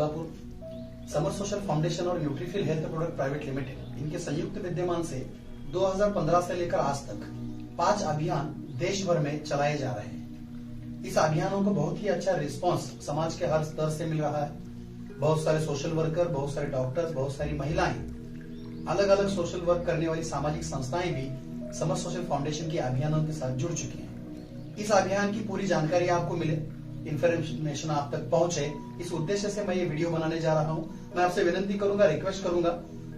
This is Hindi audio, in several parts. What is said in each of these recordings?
सोलापुर, समर सोशल फाउंडेशन और न्यूट्रीफिल हेल्थ प्रोडक्ट प्राइवेट लिमिटेड इनके संयुक्त विद्यमान से 2015 से लेकर आज तक 5 अभियान देश भर में चलाए जा रहे हैं। इस अभियानों को बहुत ही अच्छा रिस्पांस समाज के हर स्तर से मिल रहा है। बहुत सारे सोशल वर्कर, बहुत सारे डॉक्टर्स, बहुत सारी महिलाएं, अलग अलग सोशल वर्क करने वाली सामाजिक संस्थाएं भी समर सोशल फाउंडेशन के अभियानों के साथ जुड़ चुकी हैं। इस अभियान की पूरी जानकारी आपको मिले, इंफॉर्मेशन आप तक पहुंचे, इस उद्देश्य से मैं ये वीडियो बनाने जा रहा हूं। मैं आपसे विनती करूंगा, रिक्वेस्ट करूंगा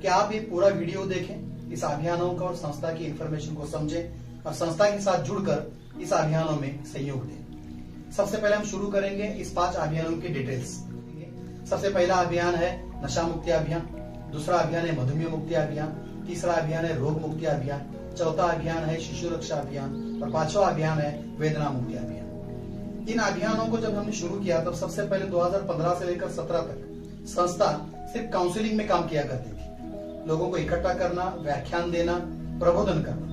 कि आप ये पूरा वीडियो देखें, इस अभियानों का और संस्था की इंफॉर्मेशन को समझें और संस्था के साथ जुड़कर इस अभियानों में सहयोग दें। सबसे पहले हम शुरू करेंगे इस 5 अभियानों की डिटेल्स। सबसे पहला अभियान है नशा मुक्ति अभियान, दूसरा अभियान है मधुमेह मुक्ति अभियान, तीसरा अभियान है रोग मुक्ति अभियान, चौथा अभियान है शिशु रक्षा अभियान और 5वां अभियान है वेदना मुक्ति अभियान। इन अभियानों को जब हमने शुरू किया तब सबसे पहले 2015 से लेकर 17 तक संस्था सिर्फ काउंसलिंग में काम किया करती थी, लोगों को इकट्ठा करना, व्याख्यान देना, प्रबोधन करना।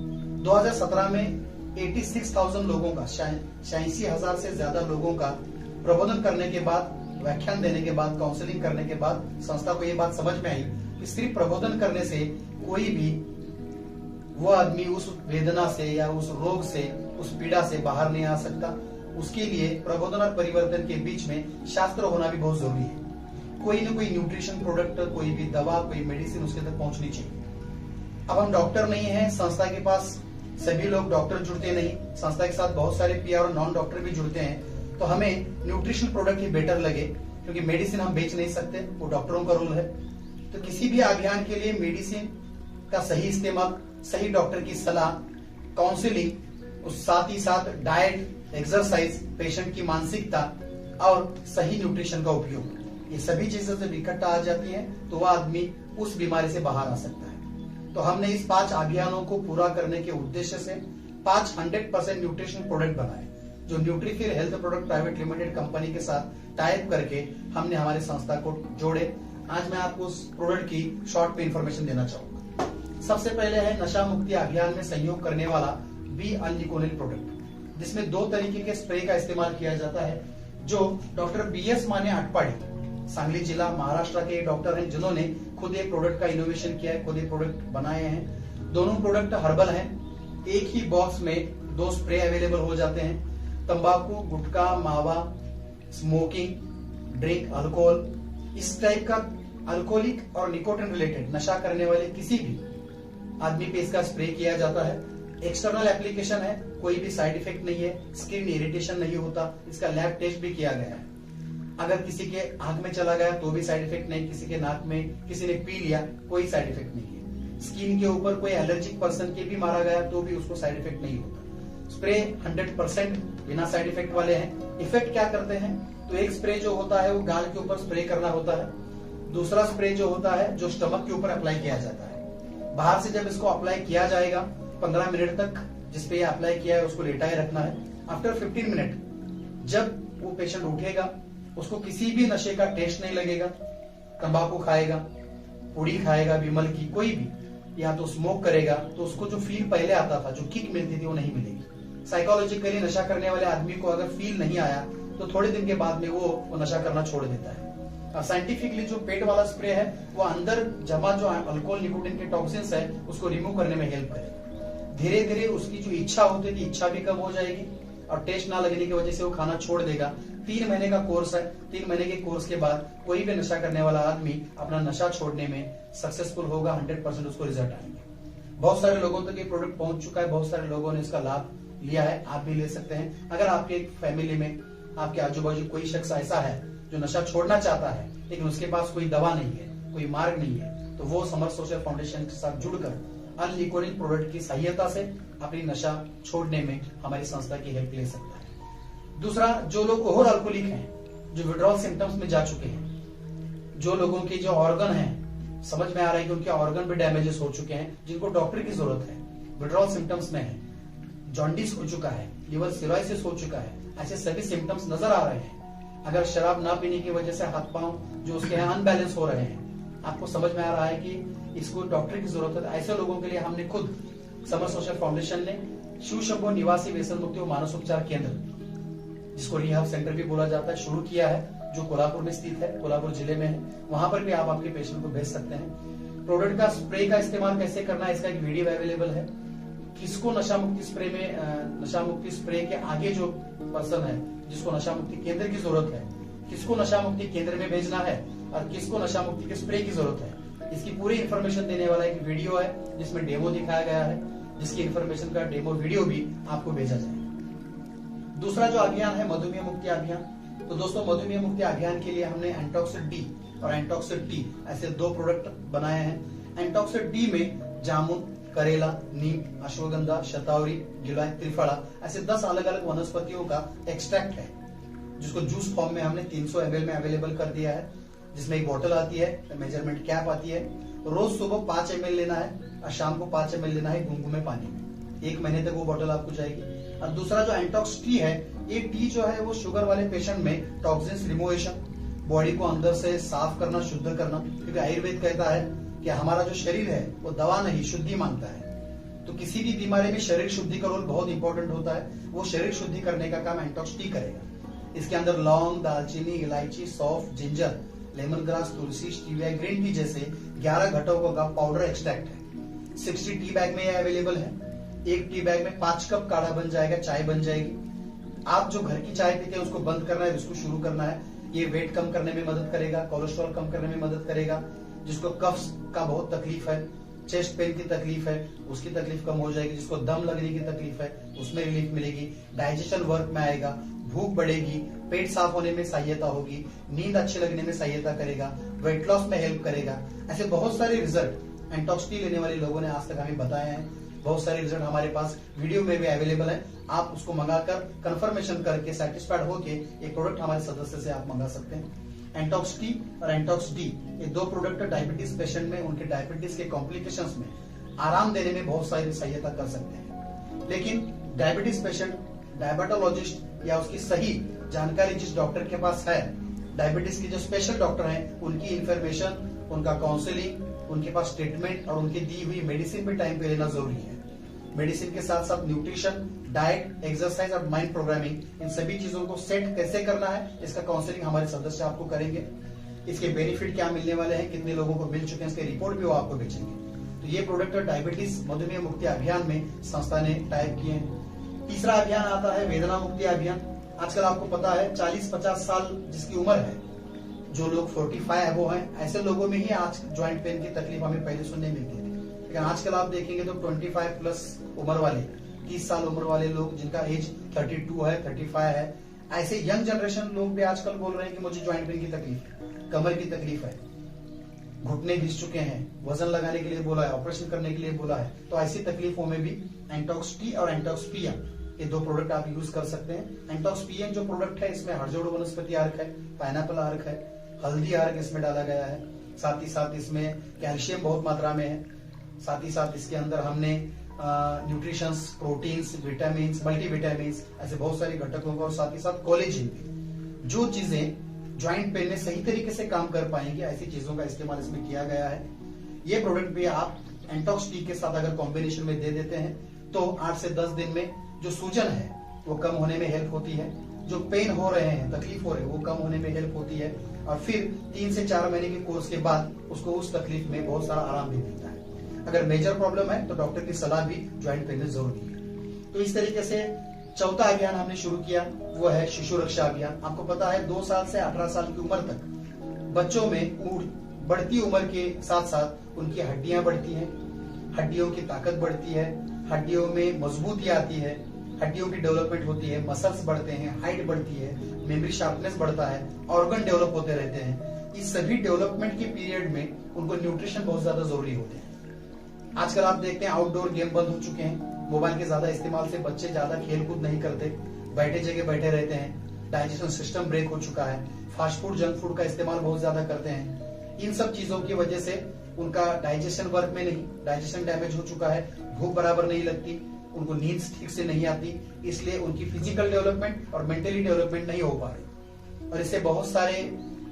2017 में 86,000 लोगों का, 86,000 से ज्यादा लोगों का प्रबोधन करने के बाद, व्याख्यान देने के बाद, काउंसलिंग करने के बाद संस्था को ये बात समझ में आई कि सिर्फ प्रबोधन करने से कोई भी वो आदमी उस वेदना से या उस रोग से, उस पीड़ा से बाहर नहीं आ सकता। उसके लिए प्रबोधन और परिवर्तन के बीच में शास्त्र होना भी बहुत जरूरी है। कोई ना कोई न्यूट्रिशन प्रोडक्ट, कोई भी दवा, कोई मेडिसिन उसके तक पहुंचनी चाहिए। अब हम डॉक्टर नहीं है, संस्था के पास सभी लोग डॉक्टर जुड़ते नहीं, संस्था के साथ बहुत सारे पीआर और नॉन डॉक्टर भी जुड़ते हैं, तो हमें न्यूट्रिशन प्रोडक्ट ही बेटर लगे क्योंकि मेडिसिन हम बेच नहीं सकते, वो डॉक्टरों का रूल है। तो किसी भी अभियान के लिए मेडिसिन का सही इस्तेमाल, सही डॉक्टर की सलाह, काउंसलिंग, उस साथ ही साथ डाइट, एक्सरसाइज, पेशेंट की मानसिकता और सही न्यूट्रिशन का उपयोग, ये सभी चीजें जब इकट्ठा आ जाती है तो वह आदमी उस बीमारी से बाहर आ सकता है। तो हमने इस 5 अभियानों को पूरा करने के उद्देश्य से 5 100% न्यूट्रिशन प्रोडक्ट बनाए, जो Nutrifill health product private limited company के साथ टाइप करके हमने हमारी संस्था को जोड़े। आज मैं आपको उस प्रोडक्ट की शॉर्ट पे इंफॉर्मेशन देना चाहूंगा। सबसे पहले है नशा मुक्ति अभियान में सहयोग करने वाला बी अल्निकोनिल प्रोडक्ट, जिसमें 2 तरीके के स्प्रे का इस्तेमाल किया जाता है, जो डॉक्टर BS माने अटपाड़ी, सांगली जिला, महाराष्ट्र के डॉक्टर हैं, जिन्होंने खुद एक प्रोडक्ट का इनोवेशन किया है, खुद एक प्रोडक्ट बनाए हैं। दोनों प्रोडक्ट हर्बल हैं, एक ही बॉक्स में 2 स्प्रे अवेलेबल हो जाते हैं। तंबाकू, गुटखा, मावा, स्मोकिंग, ड्रिंक, अल्कोहल, इस टाइप का अल्कोहलिक और निकोटिन रिलेटेड नशा करने वाले किसी भी आदमी पे इसका स्प्रे किया जाता है। एक्सटर्नल एप्लीकेशन है, कोई भी साइड इफेक्ट नहीं है, स्किन इरिटेशन नहीं होता, इसका लैब टेस्ट भी किया गया है। अगर किसी के आंख में चला गया तो भी साइड इफेक्ट नहीं, किसी के नाक में किसी ने पी लिया कोई साइड इफेक्ट नहीं है। स्किन के ऊपर कोई एलर्जिक पर्सन के भी मारा गया तो भी उसको साइड इफेक्ट नहीं होता। स्प्रे 100% बिना साइड इफेक्ट वाले हैं। इफेक्ट क्या करते हैं, तो एक स्प्रे जो होता है वो गाल के ऊपर स्प्रे करना होता है, दूसरा स्प्रे जो होता है जो स्टमक के ऊपर अप्लाई किया जाता है। बाहर से जब इसको अप्लाई किया जाएगा 15 मिनट तक, जिसपे ये अप्लाई किया है उसको लेटाए रखना है। आफ्टर 15 मिनट जब वो पेशेंट उठेगा, उसको किसी भी नशे का टेस्ट नहीं लगेगा। तंबाकू खाएगा, पुड़ी खाएगा, विमल की कोई भी, या तो स्मोक करेगा तो उसको जो फील पहले आता था, जो किक मिलती थी, वो नहीं मिलेगी। साइकोलॉजिकली नशा करने वाले आदमी को अगर फील नहीं आया तो थोड़े दिन के बाद में वो नशा करना छोड़ देता है। और साइंटिफिकली जो पेट वाला स्प्रे है वो अंदर जमा जो अल्कोहल, निकोटिन के टॉक्सिन्स है उसको रिमूव करने में हेल्प करेगा। धीरे धीरे उसकी जो इच्छा होती थी, इच्छा भी कम हो जाएगी और टेस्ट ना लगने की वजह से वो खाना छोड़ देगा। 3 महीने का कोर्स है, 3 महीने के कोर्स के बाद कोई भी नशा करने वाला आदमी अपना नशा छोड़ने में सक्सेसफुल होगा, 100% उसको रिजल्ट आएंगे। बहुत सारे लोगों तक ये प्रोडक्ट पहुंच चुका है, बहुत सारे लोगों ने इसका लाभ लिया है, आप भी ले सकते हैं। अगर आपके फैमिली में, आपके आजू बाजू कोई शख्स ऐसा है जो नशा छोड़ना चाहता है लेकिन उसके पास कोई दवा नहीं है, कोई मार्ग नहीं है, तो वो समर सोशल फाउंडेशन के साथ जुड़कर अल्निकोनिल प्रोडक्ट की सहायता से अपनी नशा छोड़ने में हमारी संस्था की हेल्प ले सकता है। दूसरा, जो लोग ओवर अल्कोहलिक हैं, जो विड्रॉल सिम्टम्स में जा चुके हैं, जो लोगों के जो ऑर्गन हैं समझ में आ रहा है कि उनके ऑर्गन भी डैमेजेस हो चुके हैं, जिनको डॉक्टर की जरूरत है, विड्रॉल सिम्टम्स में है, जॉन्डिस हो चुका है, लिवर सिरोसिस हो चुका है, ऐसे सभी सिम्टम्स नजर आ रहे हैं। अगर शराब ना पीने की वजह से हाथ पांव जो उसके अनबैलेंस हो रहे हैं, आपको समझ में आ रहा है कि इसको डॉक्टर की जरूरत है, ऐसे लोगों के लिए हमने खुद समर सोशल फाउंडेशन ने शिव शंभो निवासी व्यसन मुक्ति व मानसोपचार केंद्र, जिसको रिहैब सेंटर भी बोला जाता है, शुरू किया है। जो कोल्हापुर में स्थित है, कोल्हापुर जिले में है, वहां पर भी आप आपके पेशेंट को भेज सकते हैं। प्रोडक्ट का स्प्रे का इस्तेमाल कैसे करना है, इसका एक वीडियो अवेलेबल है। किसको नशा मुक्ति स्प्रे में, नशा मुक्ति स्प्रे के आगे जो पर्सन है जिसको नशा मुक्ति केंद्र की जरूरत है, किसको नशा मुक्ति केंद्र में भेजना है और किसको नशा मुक्ति के स्प्रे की जरूरत है, इसकी पूरी इन्फॉर्मेशन देने वाला एक वीडियो है जिसमें डेमो दिखाया गया है, जिसकी इन्फॉर्मेशन का डेमो वीडियो भी आपको भेजा जाएगा। दूसरा जो अभियान है मधुमेह मुक्ति अभियान। तो दोस्तों, मधुमेह मुक्ति अभियान के लिए हमने एंटॉक्सिड डी और एंटॉक्सिड टी ऐसे 2 प्रोडक्ट बनाए हैं। एंटॉक्सिड डी में जामुन, करेला, नीम, अश्वगंधा, शतावरी, गिलोय, त्रिफला ऐसे 10 अलग अलग वनस्पतियों का एक्सट्रैक्ट है, जिसको जूस फॉर्म में हमने 300 ml में अवेलेबल कर दिया है, जिसमें एक बोतल आती है, मेजरमेंट कैप आती है। रोज सुबह 5 ml लेना है और शाम को 5 ml लेना है गुनगुने पानी में। 1 महीने तक वो बोतल आपको जाएगी। और दूसरा जो एंटॉक्स टी है, ये टी जो है वो शुगर वाले पेशेंट में टॉक्सिन्स रिमूवेशन, बॉडी को अंदर से साफ करना, शुद्ध करना, क्योंकि आयुर्वेद कहता है कि हमारा जो शरीर है वो दवा नहीं शुद्धि मांगता है। तो किसी भी बीमारी में शरीर शुद्धि का रोल बहुत इंपॉर्टेंट होता है। वो शरीर शुद्धि करने का काम एंटॉक्स टी करेगा। इसके अंदर लौंग, दालचीनी, इलायची, सौंफ, जिंजर, लेमन ग्रास, तुलसी, स्टीविया, ग्रीन टी जैसे 11 घटकों का पाउडर एक्सट्रैक्ट है। 60 टी बैग में यह अवेलेबल है। एक टी बैग में 5 कप काढ़ा बन जाएगा, चाय बन जाएगी। आप जो घर की चाय पीते हैं उसको बंद करना है, उसको शुरू करना है। ये वेट कम करने में मदद करेगा, कोलेस्ट्रॉल कम करने में मदद करेगा। जिसको कफ का बहुत तकलीफ है, चेस्ट पेन की तकलीफ है, उसकी तकलीफ कम हो जाएगी। जिसको दम लगने की तकलीफ है उसमें रिलीफ मिलेगी। डाइजेशन वर्क में आएगा, भूख बढ़ेगी, पेट साफ होने में सहायता होगी, नींद अच्छे लगने में सहायता करेगा, वेट लॉस में हेल्प करेगा। ऐसे बहुत सारे रिजल्ट एंटॉक्स टी लेने वाले लोगों ने आज तक हमें बताए हैं। बहुत सारे रिजल्ट हमारे पास वीडियो में भी अवेलेबल है। आप उसको मंगाकर कंफर्मेशन करके सेटिस्फाइड होके एक प्रोडक्ट हमारे सदस्य से आप मंगा सकते हैं। एंटॉक्स टी और एंटॉक्स डी, ये 2 प्रोडक्ट डायबिटीज पेशेंट में उनके डायबिटीज के कॉम्प्लिकेशंस में आराम देने में बहुत सारी सहायता कर सकते हैं। लेकिन डायबिटीज पेशेंट, डायबिटोलॉजिस्ट या उसकी सही जानकारी जिस डॉक्टर के पास है, डायबिटीज के जो स्पेशल डॉक्टर हैं, उनकी इंफॉर्मेशन, उनका काउंसलिंग, उनके पास ट्रीटमेंट और उनकी दी हुई मेडिसिन भी टाइम पे लेना जरूरी है। मेडिसिन के साथ साथ न्यूट्रिशन, डाइट, एक्सरसाइज और माइंड प्रोग्रामिंग, इन सभी चीजों को सेट कैसे करना है, इसका काउंसलिंग हमारे सदस्य आपको करेंगे। इसके बेनिफिट क्या मिलने वाले हैं, कितने लोगों को मिल चुके हैं, इसके रिपोर्ट भी वो आपको भेजेंगे। तो ये प्रोडक्ट डायबिटीज मधुमेह मुक्ति अभियान में संस्था ने टाइप किए हैं। तीसरा अभियान आता है वेदना मुक्ति अभियान। आजकल आपको पता है 40-50 साल जिसकी उम्र है, जो लोग 45 अबो हैं, ऐसे लोगों में ही आज ज्वाइंट पेन की तकलीफ हमें पहले सुनने मिलती थी। लेकिन आजकल आप देखेंगे तो 25 प्लस उम्र वाले, 30 साल उम्र वाले लोग जिनका एज 32 है, 35 है, ऐसे यंग जनरेशन लोग भी आजकल बोल रहे हैं कि मुझे ज्वाइंट पेन की तकलीफ है, कमर की तकलीफ है, घुटने घिस चुके हैं, वजन लगाने के लिए बोला है, ऑपरेशन करने के लिए बोला है। तो ऐसी तकलीफों में भी एंटॉक्स टी और एंटॉक्स पीएम, ये 2 प्रोडक्ट आप यूज कर सकते हैं। एंटॉक्स पीएम जो प्रोडक्ट है, इसमें हड़जोड़ वनस्पति अर्क है, पाइनएप्पल अर्क है, हल्दी अर्क इसमें डाला गया है। साथ ही साथ इसमें कैल्शियम बहुत मात्रा में है। साथ ही साथ इसके अंदर हमने न्यूट्रिशंस, प्रोटीन्स, विटामिन, मल्टीविटामिन ऐसे बहुत सारे घटकों को और साथ ही साथ कोलेजिन, जो चीजें ज्वाइंट पेन में सही तरीके से काम कर पाएंगे, ऐसी चीजों का इस्तेमाल इसमें किया गया है। ये प्रोडक्ट भी आप एंटॉक्स टी के साथ अगर कॉम्बिनेशन में दे देते हैं तो 8 से 10 दिन में जो सूजन है वो कम होने में हेल्प होती है, जो पेन हो रहे हैं, तकलीफ हो रही है, वो कम होने में हेल्प होती है। और फिर 3 से 4 महीने के कोर्स के बाद उसको उस तकलीफ में बहुत सारा आराम भी मिलता है। अगर मेजर प्रॉब्लम है तो डॉक्टर की सलाह भी ज्वाइंट पेन में जरूरी है। तो इस तरीके से चौथा अभियान हमने शुरू किया, वो है शिशु रक्षा अभियान। आपको पता है 2 साल से 18 साल की उम्र तक बच्चों में बढ़ती उम्र के साथ साथ उनकी हड्डियां बढ़ती हैं, हड्डियों की ताकत बढ़ती है, हड्डियों में मजबूती आती है, हड्डियों की डेवलपमेंट होती है, मसल्स बढ़ते हैं, हाइट बढ़ती है, मेमोरी शार्पनेस बढ़ता है, ऑर्गन डेवलप होते रहते हैं। इस सभी डेवलपमेंट के पीरियड में उनको न्यूट्रिशन बहुत ज्यादा जरूरी होते हैं। आजकल आप देखते हैं आउटडोर गेम बंद हो चुके हैं, मोबाइल के ज्यादा इस्तेमाल से बच्चे ज्यादा खेल कूद नहीं करते, बैठे जगह बैठे रहते हैं, डाइजेशन सिस्टम ब्रेक हो चुका है, फास्ट फूड, जंक फूड का इस्तेमाल बहुत ज्यादा करते हैं। इन सब चीजों की वजह से उनका डाइजेशन वर्क में नहीं, डाइजेशन डैमेज हो चुका है, भूख बराबर नहीं लगती, उनको नींद ठीक से नहीं आती, इसलिए उनकी फिजिकल डेवलपमेंट और मेंटली डेवलपमेंट नहीं हो पा रही। और इससे बहुत सारे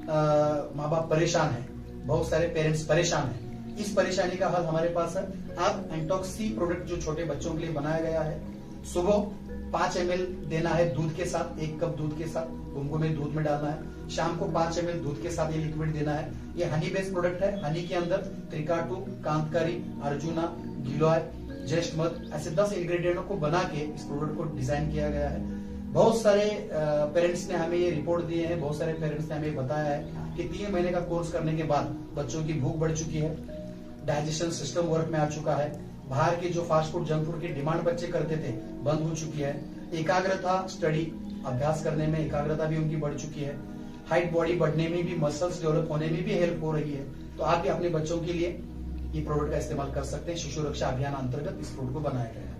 माँ बाप परेशान हैं, बहुत सारे पेरेंट्स परेशान हैं। इस परेशानी का हल हमारे पास है। आप एंटॉक्स सी प्रोडक्ट जो छोटे बच्चों के लिए बनाया गया है, सुबह 5 ml देना है दूध के साथ, 1 कप दूध के साथ गुनगुने दूध में डालना है। शाम को 5 ml दूध के साथ ये लिक्विड देना है। ये हनी बेस्ड प्रोडक्ट है। हनी के अंदर त्रिकाटू, कांतकारी, अर्जुना, गिलोय, ज्येष्ठ मध ऐसे 10 इंग्रेडिएंटों को बना के इस प्रोडक्ट को डिजाइन किया गया है। बहुत सारे पेरेंट्स ने हमें ये रिपोर्ट दिए हैं, बहुत सारे पेरेंट्स ने हमें बताया है कि 3 महीने का कोर्स करने के बाद बच्चों की भूख बढ़ चुकी है, डाइजेशन सिस्टम वर्क में आ चुका है, बाहर के जो फास्ट फूड, जंक फूड की डिमांड बच्चे करते थे बंद हो चुकी है, एकाग्रता, स्टडी, अभ्यास करने में एकाग्रता भी उनकी बढ़ चुकी है, हाइट बॉडी बढ़ने में भी, मसल्स डेवलप होने में भी हेल्प हो रही है। तो आप भी अपने बच्चों के लिए ये प्रोडक्ट का इस्तेमाल कर सकते हैं। शिशु रक्षा अभियान अंतर्गत इस प्रोडक्ट को बनाया गया है।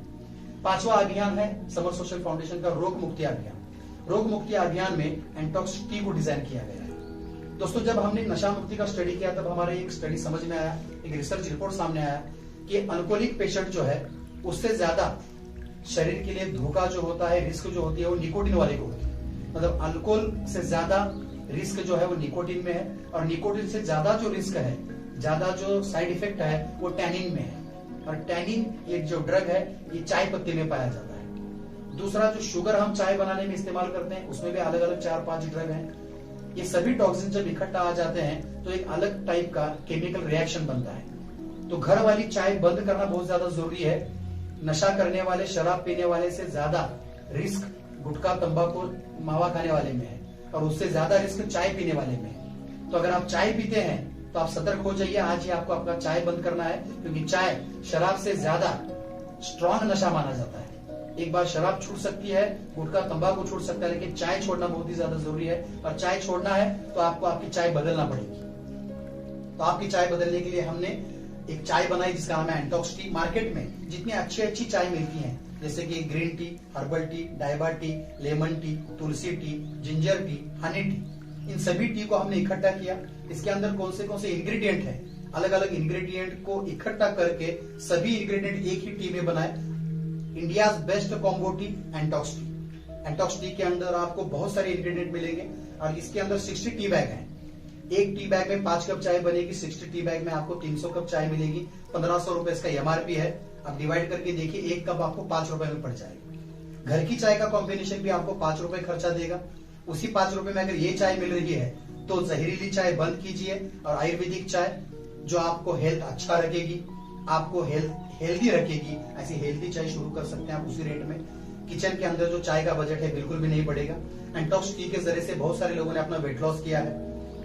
5वां अभियान है समर सोशल फाउंडेशन का रोग मुक्ति अभियान। रोग मुक्ति अभियान में एंटॉक्स टी को डिजाइन किया गया है। दोस्तों, जब हमने नशा मुक्ति का स्टडी किया तब हमारे एक स्टडी समझ में आया, एक रिसर्च रिपोर्ट सामने आया कि अल्कोहलिक पेशेंट जो है उससे ज्यादा शरीर के लिए धोखा जो होता है, रिस्क जो होती है वो निकोटिन वाले को होती है। मतलब अल्कोहल से ज्यादा रिस्क जो है वो निकोटिन में है, और निकोटिन से ज्यादा जो रिस्क है, ज्यादा जो साइड इफेक्ट है वो टैनिन में है। और टैनिन एक जो ड्रग है ये चाय पत्ती में पाया जाता है। दूसरा, जो शुगर हम चाय बनाने में इस्तेमाल करते हैं उसमें भी अलग अलग 4-5 ड्रग हैं। ये सभी टॉक्सिन जब इकट्ठा आ जाते हैं तो एक अलग टाइप का केमिकल रिएक्शन बनता है। तो घर वाली चाय बंद करना बहुत ज्यादा जरूरी है। नशा करने वाले, शराब पीने वाले से ज्यादा रिस्क गुटखा, तंबाकू, मावा खाने वाले में है, और उससे ज्यादा रिस्क चाय पीने वाले में है। तो अगर आप चाय पीते हैं तो आप सतर्क हो जाइए, आज ही आपको अपना चाय बंद करना है, क्योंकि चाय शराब से ज्यादा स्ट्रॉन्ग नशा माना जाता है। एक बार शराब छूट सकती है, गुटखा, तंबाकू छूट सकता है, लेकिन चाय छोड़ना बहुत ही ज्यादा जरूरी है। और चाय छोड़ना है तो आपको आपकी चाय बदलना पड़ेगी। तो आपकी चाय बदलने के लिए हमने एक चाय बनाई जिसका नाम है एंटॉक्स टी। मार्केट में जितनी अच्छी चाय मिलती है, जैसे कि ग्रीन टी, हर्बल टी, डाइबा टी, लेमन टी, तुलसी tea, ginger tea, honey tea, इन सभी टी को हमने इकट्ठा किया। इसके अंदर कौन से इंग्रेडिएंट है, अलग अलग इंग्रेडिएंट को इकट्ठा करके सभी इंग्रेडिएंट एक ही टी में बनाए। इंडिया बेस्ट कॉम्बो टी एंटॉक्स टी। एंटॉक्स टी के अंदर आपको बहुत सारे इंग्रेडिएंट मिलेंगे, और इसके अंदर 60 टी बैग है। एक टी बैग में 5 कप चाय बनेगी, 60 टी बैग में आपको 300 कप चाय मिलेगी। 1500 रुपए इसका एमआरपी है। आप डिवाइड करके देखिए, एक कप आपको 5 रुपए में पड़ जाएगा। घर की चाय का कॉम्बिनेशन भी आपको 5 रुपए खर्चा देगा। उसी 5 रुपए में अगर ये चाय मिल रही है तो जहरीली चाय बंद कीजिए, और आयुर्वेदिक चाय जो आपको हेल्थ अच्छा रखेगी, आपको हेल्दी रखेगी, ऐसी हेल्दी चाय शुरू कर सकते हैं आप उसी रेट में। किचन के अंदर जो चाय का बजट है बिल्कुल भी नहीं बढ़ेगा। एंटॉक्स टी के जरिए से बहुत सारे लोगों ने अपना वेट लॉस किया है,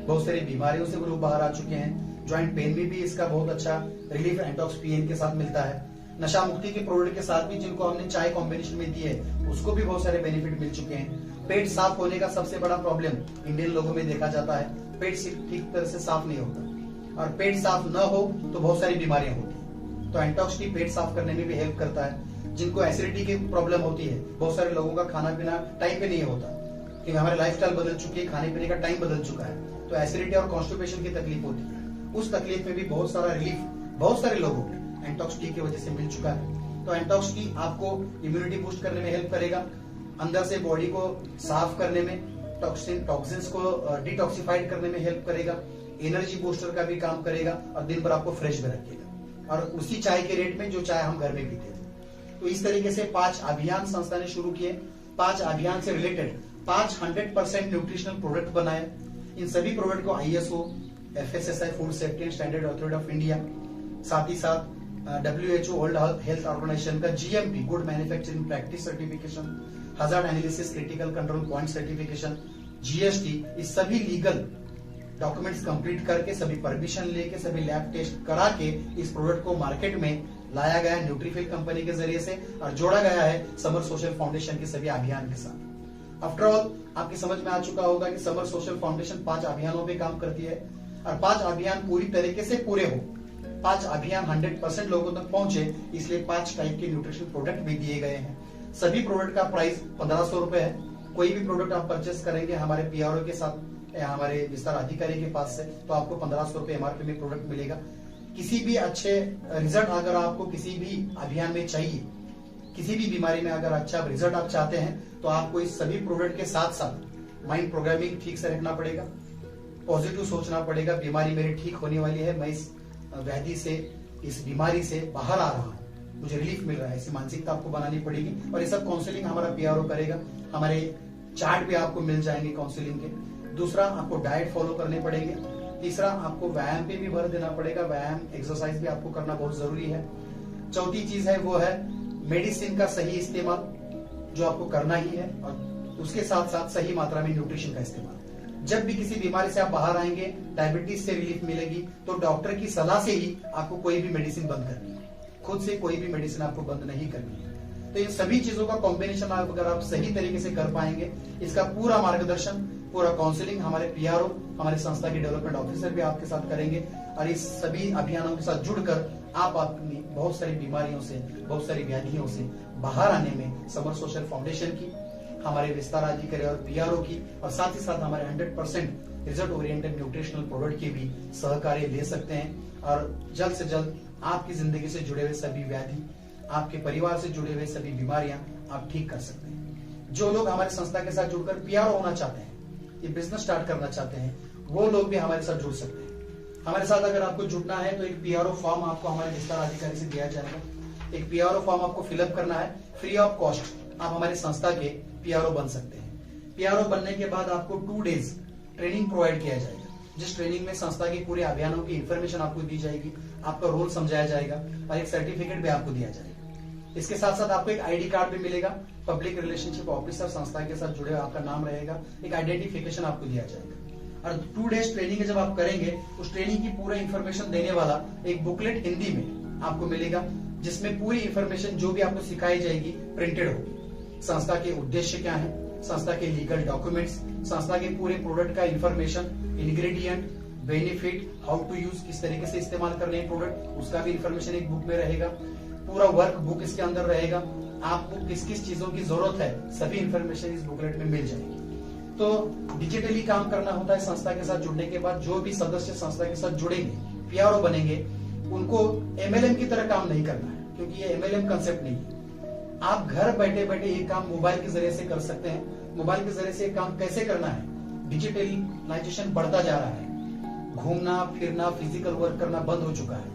बहुत सारी बीमारियों से वो लोग बाहर आ चुके हैं। ज्वाइंट पेन में भी इसका बहुत अच्छा रिलीफ एंटॉक्स पीएन के साथ मिलता है। नशा मुक्ति के प्रोडक्ट के साथ भी जिनको हमने चाय कॉम्बिनेशन में दी है उसको भी बहुत सारे बेनिफिट मिल चुके हैं। पेट साफ होने का सबसे बड़ा प्रॉब्लम इंडियन लोगों में देखा जाता है, पेट ठीक तरह से साफ नहीं होता, और पेट साफ न हो तो बहुत सारी बीमारियां होती है। तो एंटॉक्स टी पेट साफ करने में भी हेल्प करता है। जिनको एसिडिटी की प्रॉब्लम होती है, बहुत सारे लोगों का खाना पीना टाइम पे नहीं होता, क्योंकि हमारे लाइफस्टाइल बदल चुकी है, खाने पीने का टाइम बदल चुका है, तो एसिडिटी और कॉन्स्टिपेशन की तकलीफ होती है। उस तकलीफ में भी बहुत सारा रिलीफ बहुत सारे लोगों को एंटॉक्स टी की वजह से मिल चुका है। तो एंटॉक्स टी आपको इम्यूनिटी बूस्ट करने में हेल्प करेगा, अंदर से बॉडी को साफ करने में, टॉक्सिन्स को डिटॉक्सिफाइड करने में हेल्प करेगा, एनर्जी बूस्टर का भी काम करेगा, और दिन भर आपको फ्रेश भी रखेगा, और उसी चाय के रेट में जो चाय हम घर में पीते थे। तो इस तरीके से 5 अभियान संस्था ने शुरू किए। 5 अभियान से रिलेटेड 5 100% न्यूट्रिशनल प्रोडक्ट बनाए। इन सभी प्रोडक्ट को ISO, FSSAI food safety and standard authority of India, साथ ही साथ WHO वर्ल्ड हेल्थ ऑर्गेनाइजेशन का GMP good manufacturing practice certification, hazard analysis critical control point certification, GST, इस सभी लीगल डॉक्यूमेंट्स कंप्लीट करके, सभी परमिशन लेके, सभी लैब टेस्ट करा के इस प्रोडक्ट को मार्केट में लाया गया है न्यूट्रीफिल कंपनी के जरिए से, और जोड़ा गया है समर सोशल फाउंडेशन के सभी अभियान के साथ। आफ्टर ऑल आपकी समझ में आ चुका होगा कि समर सोशल फाउंडेशन 5 अभियानों पे काम करती है, और 5 अभियान पूरी तरीके से पूरे हो, 5 अभियान 100% लोगों तक पहुंचे, इसलिए 5 टाइप के न्यूट्रिशन प्रोडक्ट भी दिए गए हैं। सभी प्रोडक्ट का प्राइस 1500 रुपए है। कोई भी प्रोडक्ट आप परचेस करेंगे हमारे PRO के साथ या हमारे विस्तार अधिकारी के पास से, तो आपको 1500 रुपए MRP में प्रोडक्ट मिलेगा। किसी भी अच्छे रिजल्ट अगर आपको किसी भी अभियान में चाहिए, किसी भी बीमारी में अगर अच्छा रिजल्ट आप चाहते हैं, तो आपको इस सभी प्रोडक्ट के साथ साथ माइंड प्रोग्रामिंग ठीक से रखना पड़ेगा, पॉजिटिव सोचना पड़ेगा, बीमारी मेरी ठीक होने वाली है, मैं इस व्याधि से, इस बीमारी से बाहर आ रहा हूं, मुझे रिलीफ मिल रहा है, ऐसी मानसिकता आपको बनानी पड़ेगी। और ये सब काउंसलिंग हमारा पीआरओ करेगा, हमारे चार्ट भी आपको मिल जाएंगे काउंसलिंग के। दूसरा, आपको डाइट फॉलो करने पड़ेंगे। तीसरा, आपको व्यायाम पे भी भर देना पड़ेगा, व्यायाम एक्सरसाइज भी आपको करना बहुत जरूरी है। चौथी चीज है वो है मेडिसिन का सही इस्तेमाल, जो आपको करना ही है, और उसके साथ साथ सही मात्रा में न्यूट्रिशन का इस्तेमाल। जब भी किसी बीमारी से आप बाहर आएंगे, डायबिटीज से रिलीफ मिलेगी, तो डॉक्टर की सलाह से ही आपको कोई भी मेडिसिन बंद करनी है, खुद से कोई भी मेडिसिन आपको बंद नहीं करनी है। तो इन सभी चीजों का कॉम्बिनेशन अगर आप सही तरीके से कर पाएंगे, इसका पूरा मार्गदर्शन, पूरा काउंसलिंग हमारे पीआरओ, हमारे संस्था के डेवलपमेंट ऑफिसर भी आपके साथ करेंगे। और इस सभी अभियानों के साथ जुड़कर आप अपनी बहुत सारी बीमारियों से, बहुत सारी व्याधियों से बाहर आने में समर सोशल फाउंडेशन की, हमारे विस्तार अधिकारी और पीआरओ की, और साथ ही साथ हमारे 100% रिजल्ट ओरिएंटेड न्यूट्रिशनल प्रोडक्ट की भी सहकार्य ले सकते हैं। और जल्द से जल्द आपकी जिंदगी से जुड़े हुए सभी व्याधि, आपके परिवार से जुड़े हुए सभी बीमारियां आप ठीक कर सकते हैं। जो लोग हमारे संस्था के साथ जुड़कर पीआरओ होना चाहते हैं, ये बिजनेस स्टार्ट करना चाहते हैं, वो लोग भी हमारे साथ जुड़ सकते हैं। हमारे साथ अगर आपको जुड़ना है तो एक पीआरओ फॉर्म आपको हमारे विस्तार अधिकारी से दिया जाएगा। एक पीआरओ फॉर्म आपको फिलअप करना है, फ्री ऑफ कॉस्ट आप हमारी संस्था के पीआरओ बन सकते हैं। पीआरओ बनने के बाद आपको 2 डेज ट्रेनिंग प्रोवाइड किया जाएगा, जिस ट्रेनिंग में संस्था के पूरे अभियानों की इंफॉर्मेशन आपको दी जाएगी, आपका रोल समझाया जाएगा और एक सर्टिफिकेट भी आपको दिया जाएगा। इसके साथ साथ आपको एक आईडी कार्ड भी मिलेगा, पब्लिक रिलेशनशिप ऑफिसर संस्था के साथ जुड़े आपका नाम रहेगा, एक आइडेंटिफिकेशन आपको दिया जाएगा। और 2 डेज ट्रेनिंग जब आप करेंगे, उस ट्रेनिंग की पूरा इंफॉर्मेशन देने वाला एक बुकलेट हिंदी में आपको मिलेगा, जिसमें पूरी इंफॉर्मेशन जो भी आपको सिखाई जाएगी प्रिंटेड होगी। संस्था के उद्देश्य क्या है, संस्था के लीगल डॉक्यूमेंट्स, संस्था के पूरे प्रोडक्ट का information, ingredient, benefit, how to use, किस तरीके से इस्तेमाल करने हैं प्रोडक्ट, उसका भी इंफॉर्मेशन एक बुक में रहेगा। पूरा वर्क बुक इसके अंदर रहेगा, आपको किस किस चीजों की जरूरत है, सभी इंफॉर्मेशन इस बुकलेट में मिल जाएगी। तो डिजिटली काम करना होता है संस्था के साथ जुड़ने के बाद। जो भी सदस्य संस्था के साथ जुड़ेंगे, पीआरओ बनेंगे, उनको एमएलएम की तरह काम नहीं करना है, क्योंकि ये एमएलएम कंसेप्ट नहीं है। आप घर बैठे बैठे ये काम मोबाइल के जरिए से कर सकते हैं। मोबाइल के जरिए से काम कैसे करना है, डिजिटलाइजेशन बढ़ता जा रहा है, घूमना फिरना, फिजिकल वर्क करना बंद हो चुका है।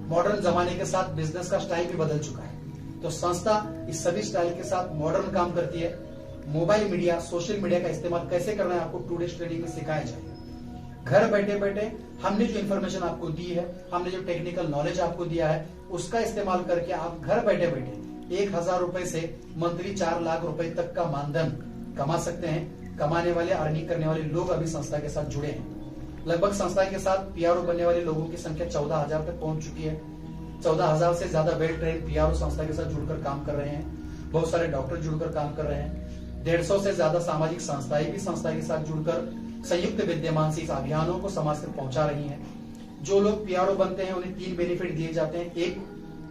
मॉडर्न जमाने के साथ बिजनेस का स्टाइल भी बदल चुका है। तो संस्था इस सभी स्टाइल के साथ मॉडर्न काम करती है। मोबाइल मीडिया, सोशल मीडिया का इस्तेमाल कैसे करना है आपको 2 डेज ट्रेनिंग में सिखाया जाएगा। घर बैठे बैठे हमने जो इन्फॉर्मेशन आपको दी है, हमने जो टेक्निकल नॉलेज आपको दिया है, उसका इस्तेमाल करके आप घर बैठे बैठे 1000 रुपए से मंथली 4 लाख रुपए तक का मानधन कमा सकते हैं। कमाने वाले, अर्निंग करने वाले लोग अभी संस्था के साथ जुड़े हैं। लगभग संस्था के साथ पीआरओ बनने वाले लोगों की संख्या 14,000 तक पहुंच चुकी है। 14,000 से ज्यादा वेल ट्रेन पीआरओ संस्था के साथ जुड़कर काम कर रहे हैं। बहुत सारे डॉक्टर जुड़कर काम कर रहे हैं। 150 से ज्यादा सामाजिक संस्थाएं भी संस्था के साथ जुड़कर संयुक्त विद्यमान से इस अभियानों को समाज तक पहुंचा रही हैं। जो लोग पीआरओ बनते हैं उन्हें 3 बेनिफिट दिए जाते हैं। एक,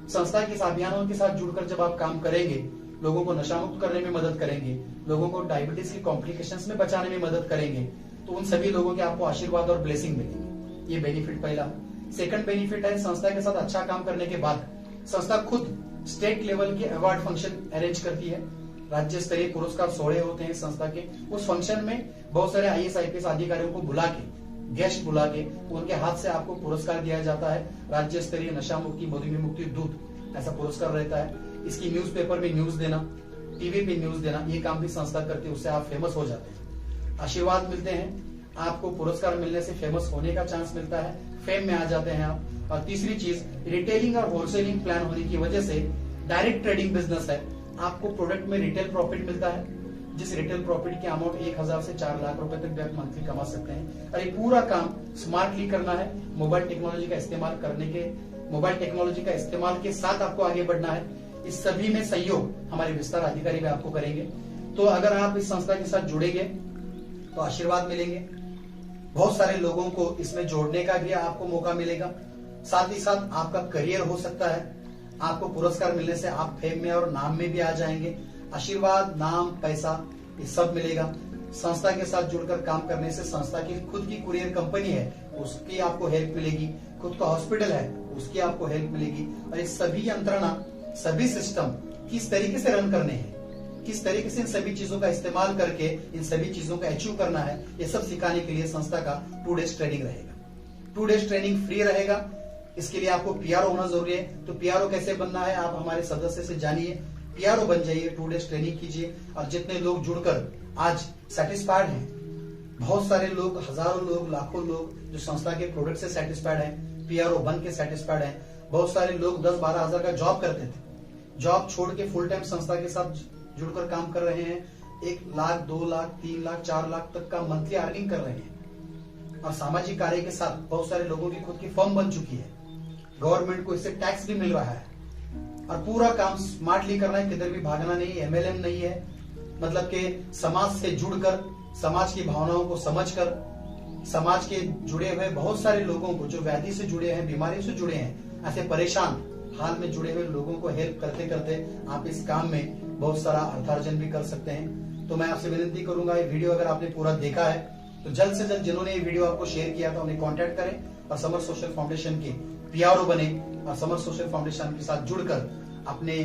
संस्था के इस अभियानों के साथ जुड़कर जब आप काम करेंगे, लोगों को नशा मुक्त करने में मदद करेंगे, लोगों को डायबिटीज की कॉम्प्लिकेशंस में बचाने में मदद करेंगे, तो उन सभी लोगों के आपको आशीर्वाद और ब्लेसिंग मिलेगी। ये बेनिफिट पहला। सेकंड बेनिफिट है, संस्था के साथ अच्छा काम करने के बाद संस्था खुद स्टेट लेवल के अवार्ड फंक्शन अरेंज करती है। राज्य स्तरीय पुरस्कार सोहरे होते हैं संस्था के। उस फंक्शन में बहुत सारे आईएएस आईपीएस अधिकारियों को बुला के, गेस्ट बुला के, उनके हाथ से आपको पुरस्कार दिया जाता है। राज्य स्तरीय नशा मुक्ति, मधुमेह मुक्ति दूत, ऐसा पुरस्कार रहता है। इसकी न्यूज़पेपर में न्यूज देना, टीवी पे न्यूज देना, ये काम भी संस्था करती है। उससे आप फेमस हो जाते हैं, आशीर्वाद मिलते हैं, आपको पुरस्कार मिलने से फेमस होने का चांस मिलता है, फेम में आ जाते हैं आप। और तीसरी चीज, रिटेलिंग और होलसेलिंग प्लान होने की वजह से डायरेक्ट ट्रेडिंग बिजनेस है। आपको प्रोडक्ट में रिटेल प्रॉफिट मिलता है, जिस रिटेल प्रॉफिट की अमाउंट 1000 से 4 लाख रुपए तक भी आप मंथली कमा सकते हैं। और ये पूरा काम स्मार्टली करना है, मोबाइल टेक्नोलॉजी का इस्तेमाल के साथ आपको आगे बढ़ना है। इस सभी में सहयोग हमारे विस्तार अधिकारी भी आपको करेंगे। तो अगर आप इस संस्था के साथ जुड़ेंगे तो आशीर्वाद मिलेंगे, बहुत सारे लोगों को इसमें जोड़ने का भी आपको मौका मिलेगा। साथ ही साथ आपका करियर हो सकता है। आपको पुरस्कार मिलने से आप फेम में और नाम में भी आ जाएंगे। आशीर्वाद, नाम, पैसा, ये सब मिलेगा। संस्था के साथ जुड़कर काम करने से संस्था की खुद की कुरियर कंपनी है, उसकी आपको हेल्प मिलेगी। खुद का हॉस्पिटल है, उसकी आपको हेल्प मिलेगी। और ये सभी यंत्रणा, सभी सिस्टम किस तरीके से रन करने हैं, किस तरीके से इन सभी चीजों का इस्तेमाल करके इन सभी चीजों का अचीव करना है, ये सब सिखाने के लिए संस्था का 2 डेज ट्रेनिंग रहेगा। 2 डेज ट्रेनिंग फ्री रहेगा। इसके लिए आपको पीआरओ होना जरूरी है। तो पीआरओ कैसे बनना है आप हमारे सदस्य से जानिए, पीआरओ बन जाइए, 2 डेज ट्रेनिंग कीजिए। और जितने लोग जुड़कर आज सेटिस्फाइड हैं, बहुत सारे लोग, हजारों लोग, लाखों लोग जो संस्था के प्रोडक्ट से सेटिस्फाइड हैं, पीआरओ बन के सेटिस्फाइड हैं। बहुत सारे लोग 10-12 हजार का जॉब करते थे, जॉब छोड़ के फुल टाइम संस्था के साथ जुड़कर काम कर रहे हैं। 1 लाख, 2 लाख, 3 लाख, 4 लाख तक का मंथली अर्निंग कर रहे हैं। और सामाजिक कार्य के साथ बहुत सारे लोगों की खुद की फर्म बन चुकी है। गवर्नमेंट को इससे टैक्स भी मिल रहा है और पूरा काम स्मार्टली करना है, किधर भी भागना नहीं, एमएलएम नहीं है। मतलब कि समाज से जुड़कर, समाज की भावनाओं को समझकर, समाज के जुड़े हुए बहुत सारे लोगों को जो व्याधि से जुड़े हैं, बीमारी से जुड़े हैं, ऐसे परेशान हाल में जुड़े हुए लोगों को हेल्प करते करते आप इस काम में बहुत सारा अर्थार्जन भी कर सकते हैं। तो मैं आपसे विनती करूंगा, ये वीडियो अगर आपने पूरा देखा है तो जल्द से जल्द जिन्होंने ये वीडियो आपको शेयर किया था उन्हें कांटेक्ट करें और समर सोशल फाउंडेशन के पीआरओ बने और समर सोशल फाउंडेशन के साथ जुड़कर अपने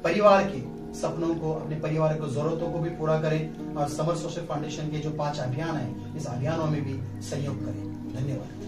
परिवार के सपनों को, अपने परिवार की जरूरतों को भी पूरा करें और समर सोशल फाउंडेशन के जो 5 अभियान हैं, इस अभियानों में भी सहयोग करें। धन्यवाद।